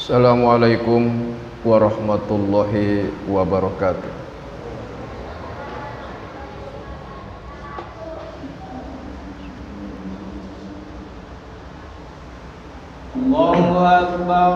Assalamualaikum warahmatullahi wabarakatuh. Allahu Akbar,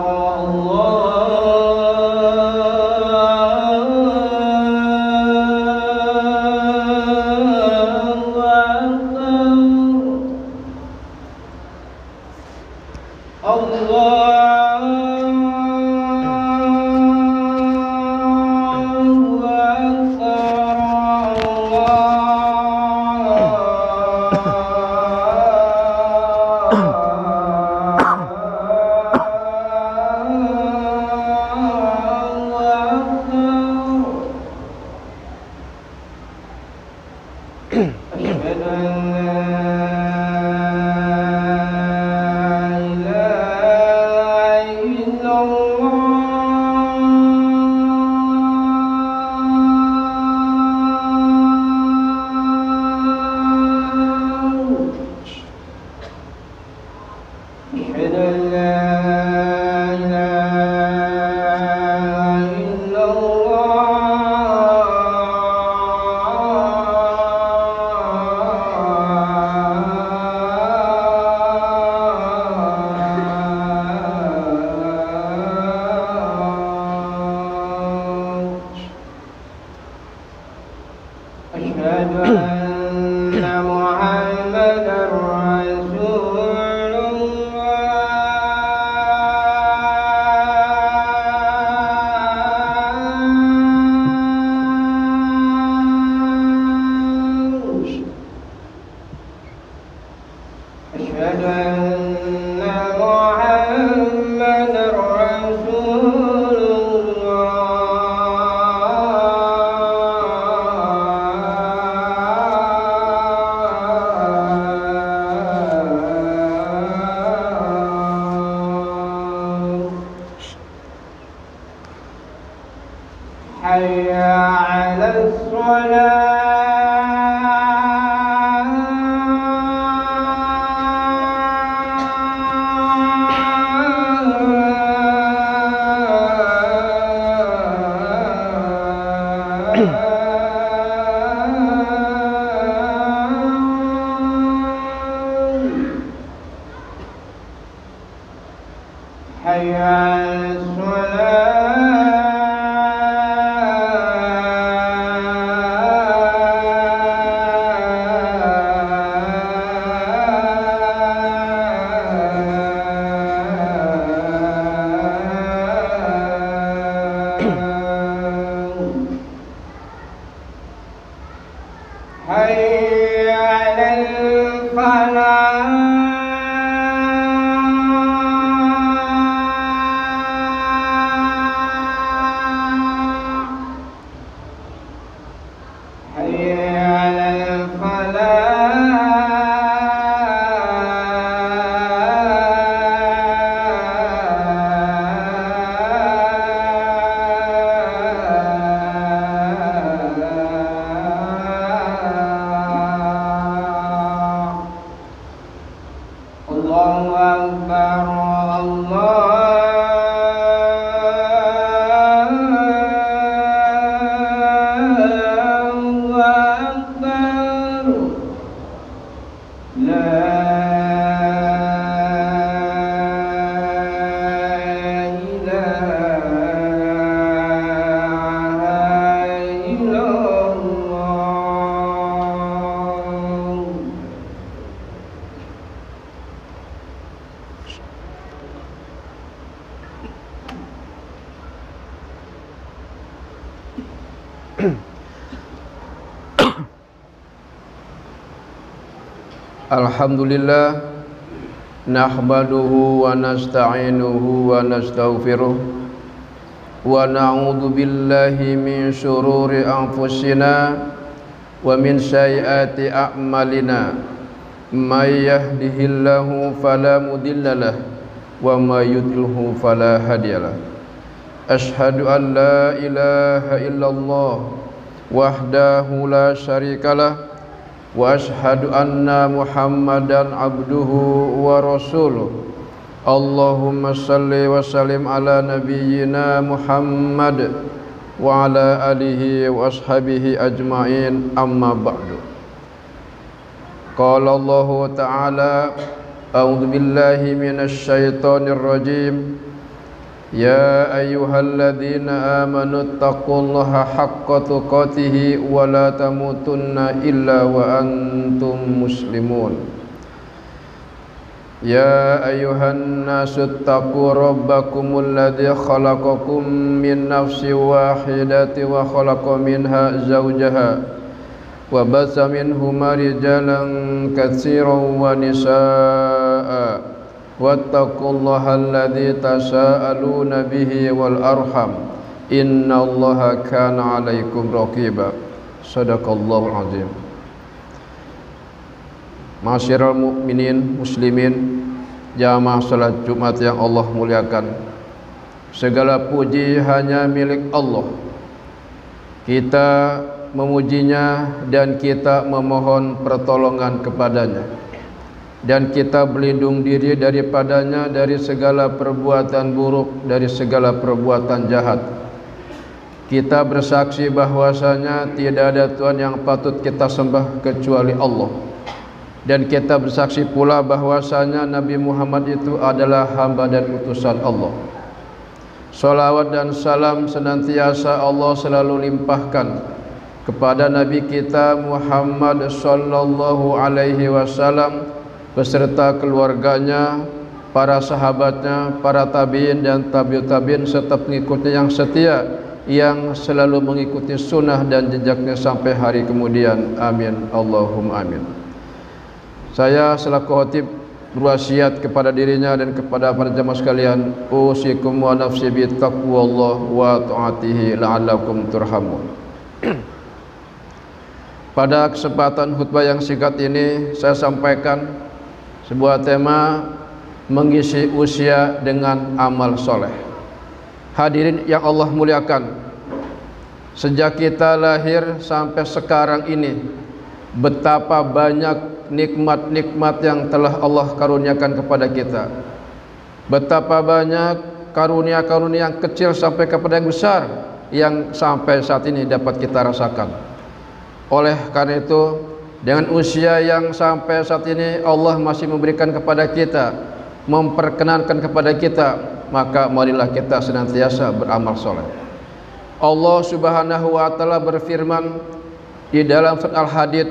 Alhamdulillah, nahmaduhu wa nasta'inuhu wa nastaghfiruh wa na'udzu billahi min syururi anfusina wa min sayyiati a'malina. May yahdihillahu fala mudhillalah wa may yudlilhu fala hadiyalah. Asyhadu an la ilaha illallah wahdahu la syarikalah wa asyhadu anna Muhammadan abduhu wa rasuluh. Allahumma salli wa sallim ala nabiyyina Muhammad wa ala alihi wa ashabihi ajma'in, amma ba'du. Qala Allah ta'ala, a'udzu billahi minasy syaithanir rajim. Ya ayyuhalladzina amanu taqullaha haqqa tuqatih wa la tamutunna illa wa antum muslimun. Ya ayyuhan nasu taqu rabbakumul ladzi khalaqakum min nafsin wahidatin wa khalaqa minha zawjaha wa basa minhuma rijalan katsiran wa nisaa wattaqullaha alladzi tasaaluna bihi wal arham innallaha kana 'alaikum raqiba. Shadaqallahul azim. Masyiral mukminin muslimin, jamaah salat Jumat yang Allah muliakan. Segala puji hanya milik Allah. Kita memujinya dan kita memohon pertolongan kepadanya, dan kita berlindung diri daripadanya dari segala perbuatan buruk, dari segala perbuatan jahat. Kita bersaksi bahwasanya tidak ada Tuhan yang patut kita sembah kecuali Allah. Dan kita bersaksi pula bahwasanya Nabi Muhammad itu adalah hamba dan utusan Allah. Salawat dan salam senantiasa Allah selalu limpahkan kepada Nabi kita Muhammad sallallahu alaihi wasallam beserta keluarganya, para sahabatnya, para tabi'in dan tabi'ut tabi'in serta pengikutnya yang setia, yang selalu mengikuti sunnah dan jejaknya sampai hari kemudian. Amin Allahumma amin. Saya selaku khatib berwasiat kepada dirinya dan kepada para jamaah sekalian, usikum wa nafsi bi taqwallah wa ta'atihi la'allakum turhamun. Pada kesempatan khutbah yang singkat ini saya sampaikan sebuah tema mengisi usia dengan amal soleh. Hadirin yang Allah muliakan, sejak kita lahir sampai sekarang ini, betapa banyak nikmat-nikmat yang telah Allah karuniakan kepada kita. Betapa banyak karunia-karunia yang kecil sampai kepada yang besar yang sampai saat ini dapat kita rasakan. Oleh karena itu, dengan usia yang sampai saat ini Allah masih memberikan kepada kita, memperkenankan kepada kita, maka marilah kita senantiasa beramal soleh. Allah Subhanahu wa taala berfirman di dalam surat Al-Hadid,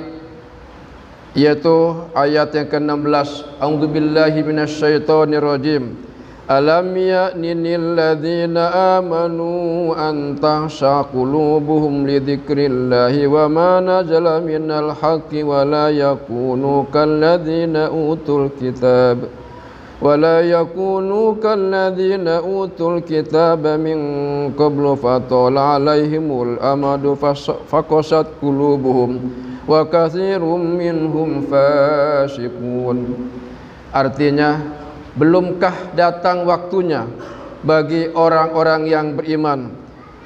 yaitu ayat yang ke-16, a'udzubillahi minasyaitonirrajim. Alam ya'nil ladzina amanu an tahsha qulubuhum li dzikrillahi wa ma nazala minal haqqi wa la yakunu kalladzina utul kitab min qablu fatala alaihimul amadu faqasat qulubuhum wa katsirum minhum fasiqun. Artinya, belumkah datang waktunya bagi orang-orang yang beriman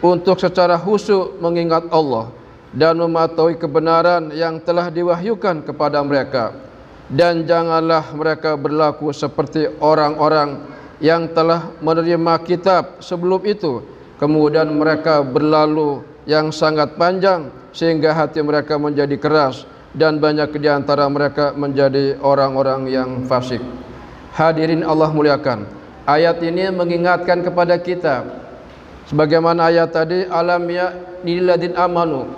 untuk secara khusyuk mengingat Allah dan mematuhi kebenaran yang telah diwahyukan kepada mereka, dan janganlah mereka berlaku seperti orang-orang yang telah menerima kitab sebelum itu, kemudian mereka berlalu yang sangat panjang sehingga hati mereka menjadi keras dan banyak di antara mereka menjadi orang-orang yang fasik. Hadirin Allah muliakan, ayat ini mengingatkan kepada kita sebagaimana ayat tadi, alam ya'nil ladzina amanu,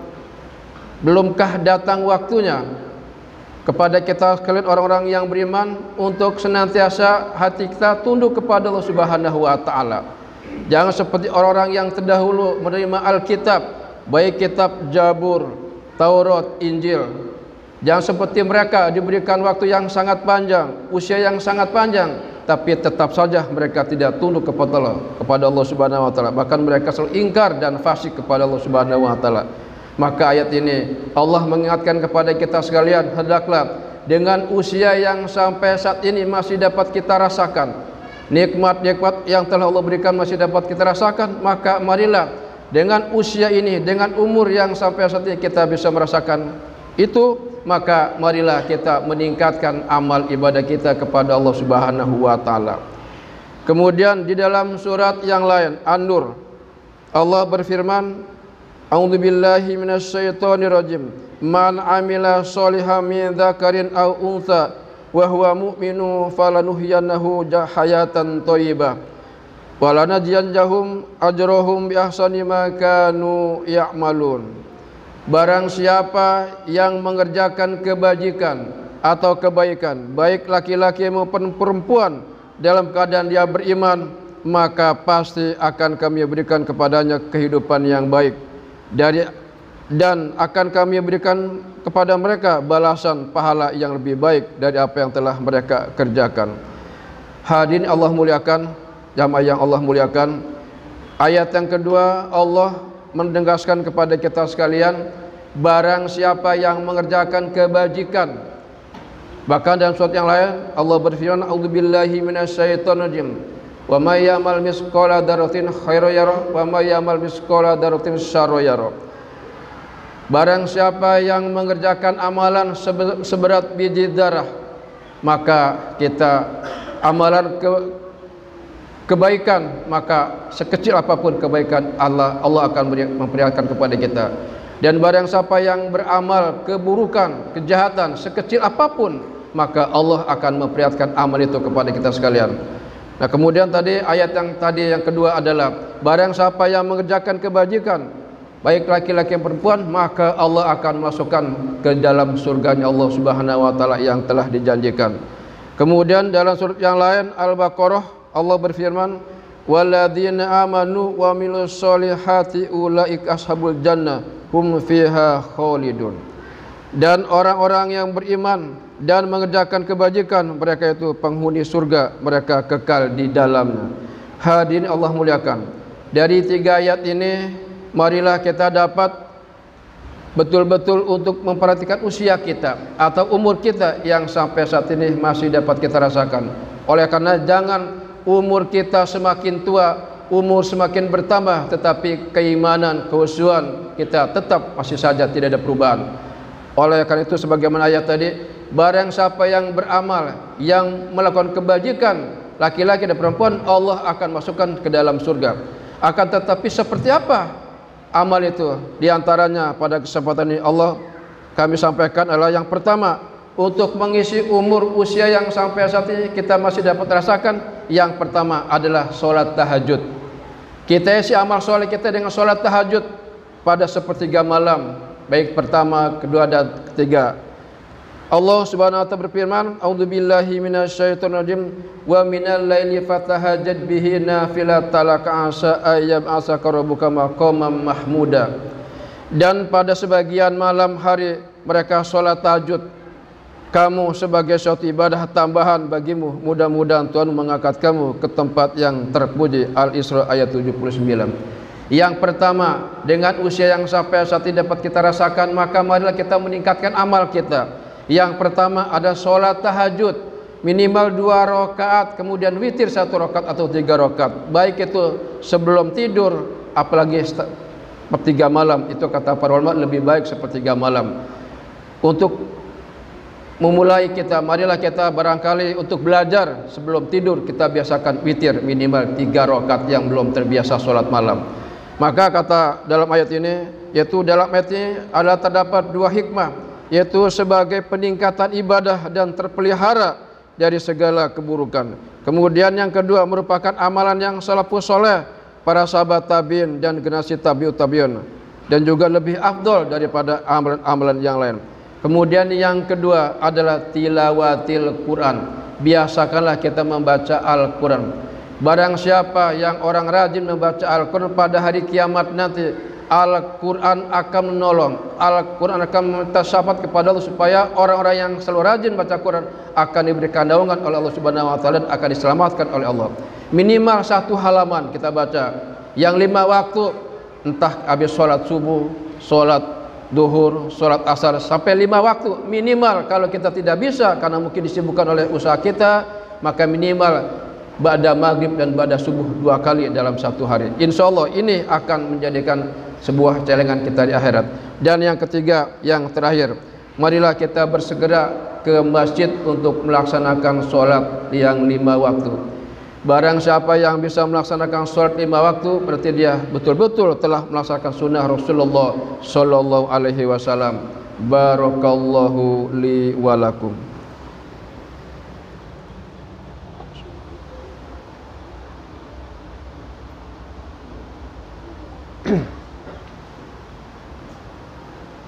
belumkah datang waktunya kepada kita sekalian orang-orang yang beriman untuk senantiasa hati kita tunduk kepada Allah Subhanahu wa taala. Jangan seperti orang-orang yang terdahulu menerima Alkitab, baik kitab Zabur, Taurat, Injil. Jangan seperti mereka diberikan waktu yang sangat panjang, usia yang sangat panjang, tapi tetap saja mereka tidak tunduk kepada Allah Subhanahu wa taala. Bahkan mereka selalu ingkar dan fasik kepada Allah Subhanahu wa taala. Maka ayat ini Allah mengingatkan kepada kita sekalian, hendaklah dengan usia yang sampai saat ini masih dapat kita rasakan, nikmat-nikmat yang telah Allah berikan masih dapat kita rasakan, maka marilah dengan usia ini, dengan umur yang sampai saat ini kita bisa merasakan itu, maka marilah kita meningkatkan amal ibadah kita kepada Allah Subhanahu wa taala. Kemudian di dalam surat yang lain An-Nur Allah berfirman, A'udzubillahi minasyaitonirrajim. Man 'amila sholihan min dzakarin aw untha wa huwa mu'minun falanuhyiyannahu hayatan thayyibah wa lanajziyannahum ajrahum bi ahsani ma kanu ya'malun. Barang siapa yang mengerjakan kebajikan atau kebaikan, baik laki-laki maupun perempuan, dalam keadaan dia beriman, maka pasti akan kami berikan kepadanya kehidupan yang baik dan akan kami berikan kepada mereka balasan pahala yang lebih baik dari apa yang telah mereka kerjakan. Hadirin Allah muliakan, jamaah yang Allah muliakan, ayat yang kedua Allah mendegaskan kepada kita sekalian, barang siapa yang mengerjakan kebajikan, bahkan dalam surat yang lain Allah berfirman, A'udzubillahi minasyaitonirrajim. Wa may ya'mal misqala dzarratin khairan yarah wa may ya'mal misqala dzarratin syarran yarah. Barang siapa yang mengerjakan amalan seberat biji zarah, maka kita amalan kebaikan, maka sekecil apapun kebaikan Allah akan memperlihatkan kepada kita. Dan barang siapa yang beramal keburukan, kejahatan sekecil apapun, maka Allah akan memperlihatkan amal itu kepada kita sekalian. Nah, kemudian tadi ayat yang kedua adalah barang siapa yang mengerjakan kebajikan, baik laki-laki dan perempuan, maka Allah akan masukkan ke dalam surganya Allah Subhanahu wa taala yang telah dijanjikan. Kemudian dalam surat yang lain Al-Baqarah Allah berfirman, walladzina amanu wa amilus solihati ulaika ashabul jannah hum fiha khalidun. Dan orang-orang yang beriman dan mengerjakan kebajikan, mereka itu penghuni surga, mereka kekal di dalamnya. Hadirin Allah muliakan, dari 3 ayat ini marilah kita dapat betul-betul untuk memperhatikan usia kita atau umur kita yang sampai saat ini masih dapat kita rasakan. Oleh karena jangan umur kita semakin tua, umur semakin bertambah, tetapi keimanan, kehusuan kita tetap masih saja tidak ada perubahan. Oleh karena itu sebagaimana ayat tadi, barang siapa yang beramal, yang melakukan kebajikan, laki-laki dan perempuan, Allah akan masukkan ke dalam surga. Akan tetapi seperti apa amal itu? Di antaranya pada kesempatan ini kami sampaikan adalah yang pertama, untuk mengisi umur usia yang sampai saat ini kita masih dapat rasakan, yang pertama adalah sholat tahajud. Kita isi amal soleh kita dengan sholat tahajud pada sepertiga malam, baik pertama, kedua dan ketiga. Allah Subhanahu wa taala berfirman, A'udzubillahi minasyaitonirrajim wa minal laili fatahajjad bihi nafilatan laka asa ayyam asaka rabbuka maqaman mahmuda. Dan pada sebagian malam hari mereka sholat tahajud, kamu sebagai suatu ibadah tambahan bagimu, mudah-mudahan Tuhan mengangkat kamu ke tempat yang terpuji. Al-Isra ayat 79. Yang pertama, dengan usia yang sampai saat ini dapat kita rasakan, maka marilah kita meningkatkan amal kita. Yang pertama ada sholat tahajud minimal 2 rakaat, kemudian witir 1 rakaat atau 3 rakaat, baik itu sebelum tidur, apalagi sepertiga malam. Itu kata para ulama lebih baik sepertiga malam. Untuk memulai kita, marilah kita barangkali untuk belajar sebelum tidur kita biasakan witir minimal 3 rakaat yang belum terbiasa sholat malam. Maka kata dalam ayat ini, yaitu dalam ayat ini adalah terdapat 2 hikmah, yaitu sebagai peningkatan ibadah dan terpelihara dari segala keburukan. Kemudian yang kedua merupakan amalan yang salafus soleh, para sahabat tabi'in dan generasi tabi'ut tabi'in, dan juga lebih afdol daripada amalan-amalan yang lain. Kemudian yang kedua adalah tilawatil Quran. Biasakanlah kita membaca Al-Quran. Barang siapa yang orang rajin membaca Al-Quran, pada hari kiamat nanti Al-Quran akan menolong, Al-Quran akan meminta syafaat kepada Allah, supaya orang-orang yang selalu rajin baca Quran akan diberikan naungan oleh Allah Subhanahu wa taala dan akan diselamatkan oleh Allah. Minimal 1 halaman kita baca, yang 5 waktu, entah habis sholat subuh, sholat duhur, sholat asar, sampai 5 waktu minimal. Kalau kita tidak bisa karena mungkin disibukkan oleh usaha kita, maka minimal ba'da maghrib dan ba'da subuh 2 kali dalam 1 hari. Insya Allah ini akan menjadikan sebuah celengan kita di akhirat. Dan yang ketiga, yang terakhir, marilah kita bersegera ke masjid untuk melaksanakan sholat yang 5 waktu. Barang siapa yang bisa melaksanakan sholat 5 waktu, berarti dia betul-betul telah melaksanakan sunnah Rasulullah sallallahu alaihi wasallam. Barakallahu li wa lakum.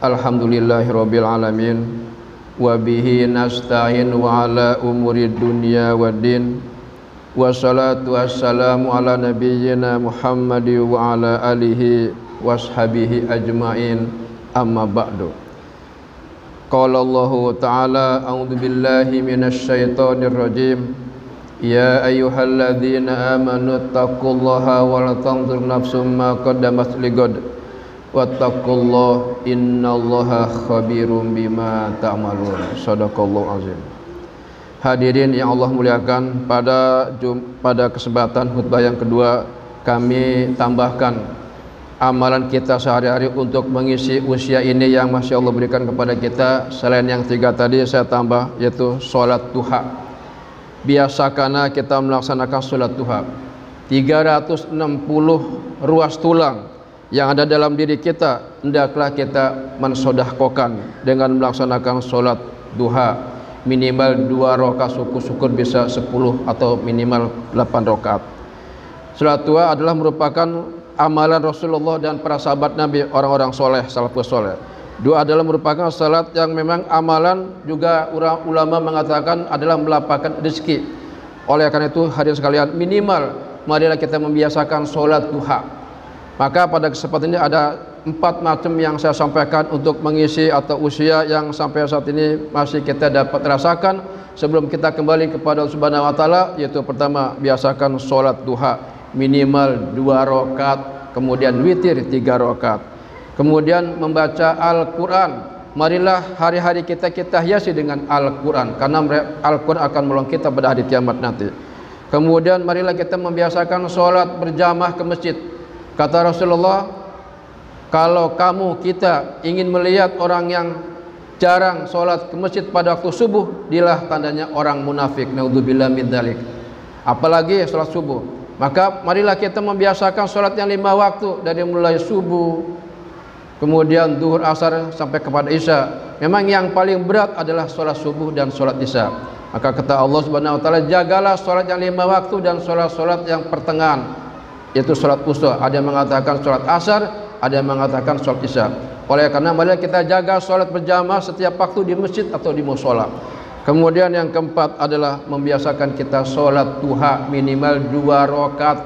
Alhamdulillahirabbil alamin wa bihi nasta'in wa ala umuri dunya waddin. Wassalatu wassalamu ala nabiyyina Muhammadi wa ala alihi washabihi ajma'in, amma ba'du. Qala Allahu ta'ala, a'udzu billahi minasy syaithanir rajim. Ya ayyuhalladzina amanu taqullaha wal tanzur nafsum ma qaddamat ligad wattaqullaha innallaha khabirum bima ta'malun. Shadaqallahu azim. Hadirin yang Allah muliakan, pada kesempatan khutbah yang kedua kami tambahkan amalan kita sehari-hari untuk mengisi usia ini yang masih Allah berikan kepada kita. Selain yang 3 tadi saya tambah, yaitu sholat duha. Biasakanlah kita melaksanakan sholat duha. 360 ruas tulang yang ada dalam diri kita hendaklah kita mensodahkokan dengan melaksanakan sholat duha. Minimal 2 rakaat, syukur-syukur bisa 10 atau minimal 8 rakaat. Salat duha adalah merupakan amalan Rasulullah dan para sahabat Nabi, orang-orang soleh, salafus soleh. Doa adalah merupakan salat yang memang amalan, juga ulama mengatakan adalah melapangkan rezeki. Oleh karena itu hadirin sekalian, minimal marilah kita membiasakan solat duha. Maka pada kesempatan ini ada 4 macam yang saya sampaikan untuk mengisi atau usia yang sampai saat ini masih kita dapat rasakan sebelum kita kembali kepada Allah Subhanahu wa taala, yaitu pertama, biasakan solat duha minimal 2 rakaat, kemudian witir 3 rakaat. Kemudian membaca Al-Qur'an. Marilah hari-hari kita hiasi dengan Al-Qur'an, karena Al-Qur'an akan menolong kita pada hari kiamat nanti. Kemudian marilah kita membiasakan solat berjamaah ke masjid. Kata Rasulullah, kalau kita ingin melihat orang yang jarang sholat ke masjid pada waktu subuh, dialah tandanya orang munafik. Naudzubillah min dzalik. Apalagi sholat subuh. Maka marilah kita membiasakan sholat yang 5 waktu, dari mulai subuh, kemudian duhur, asar sampai kepada isya. Memang yang paling berat adalah sholat subuh dan sholat isya. Maka kata Allah Subhanahu wa taala, jagalah sholat yang 5 waktu dan sholat yang pertengahan, yaitu sholat wusta. Ada yang mengatakan sholat asar, ada yang mengatakan sholat isya. Oleh karena marilah kita jaga sholat berjamaah setiap waktu di masjid atau di mushola. Kemudian yang keempat adalah membiasakan kita sholat duha minimal 2 rakaat,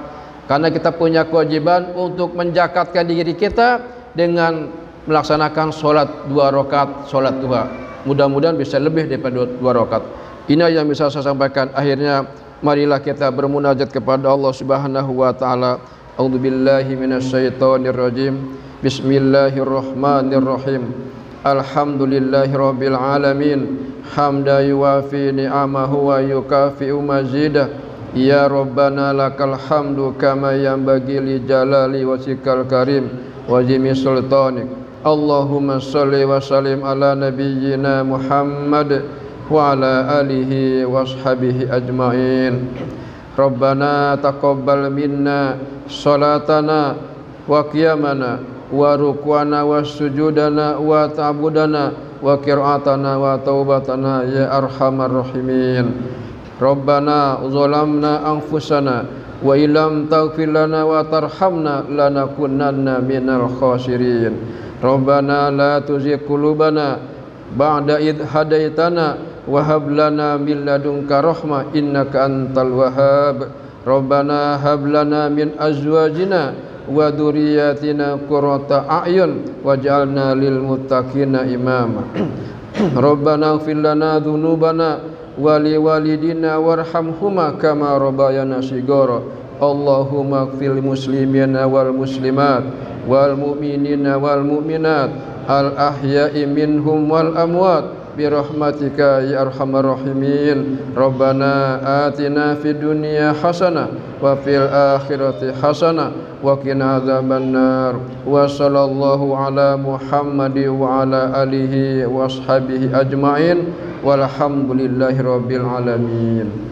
karena kita punya kewajiban untuk menjakatkan diri kita dengan melaksanakan sholat 2 rakaat sholat duha. Mudah-mudahan bisa lebih daripada 2 rakaat. Ini yang bisa saya sampaikan. Akhirnya marilah kita bermunajat kepada Allah Subhanahu wa taala. A'udzubillahi minasyaitonirrajim. Bismillahirrahmanirrahim. Alhamdulillahirabbil alamin. Hamdan yuwafi ni'amahu wa yukafi'u mazidah. Ya Rabbana lakal hamdu kama yanbaghi li jalali wajhikal karim wa jimi sultanik. Allahumma shalli wa sallim ala nabiyyina Muhammad wa ala alihi washabihi ajma'in. Rabbana taqabbal minna salatana wa qiyamana wa rukwana wa sujudana wa ta'budana wa qira'atana wa taubatana ya arhamar rahimin. Rabbana zalamna anfusana wa illam taghfir lana wa tarhamna lanakunanna minal khasirin. Rabbana la tuzigh qulubana ba'da idh hadaitana wa hab lana min ladunka rahmah innaka antal wahhab. Rabbana hab lana min azwajina wa dzurriyyatina qurrata a'yun waj'alna lil muttaqina imama. Rabbana ighfir lana dzunubana wa liwalidina warhamhuma kama rabbayana shighara. Allahumma ighfir muslimina wal muslimat wal mu'minina wal mu'minat al ahya'i minhum wal amwat birahmatika ya arhamar rahimin. Rabbana atina fid dunya hasanah wa fil akhirati hasanah wa qina adzabannar. Wa sallallahu ala Muhammadi wa ala alihi washabihi ajma'in walhamdulillahi rabbil alamin.